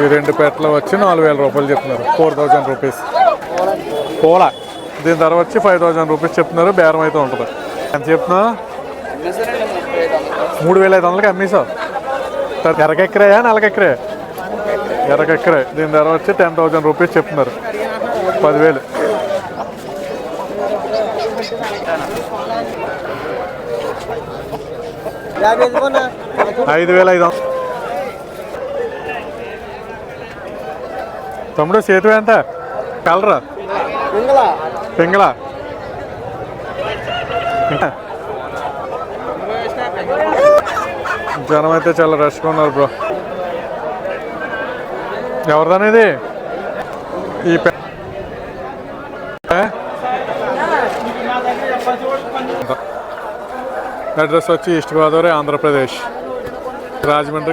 ఈ 2 పెట్టలు వచ్చి 4000 రూపాయలు చెప్తున్నారు. 4000 రూపీస్ పూల. దీని ధర వచ్చి 5000 రూపీస్ చెప్తున్నారు. బేరం అయితే ఉంటుంది. ఎంత చెప్తున్నా? 3500కి అమ్మేసావు. ఎరకెక్కరాయా నెలకెక్కరే? ఎరకెక్కరే. దీని ధర వచ్చి 10,000 రూపీస్ చెప్తున్నారు. 10,000. 5,500. తమ్ముడు సేతు ఎంత కలరా? పింగళ జనం అయితే చాలా రష్గా ఉన్నారు బ్రో. ఎవరిదనేది ఈ అడ్రస్ వచ్చి ఈస్ట్ గోదావరి, ఆంధ్రప్రదేశ్, రాజమండ్రికి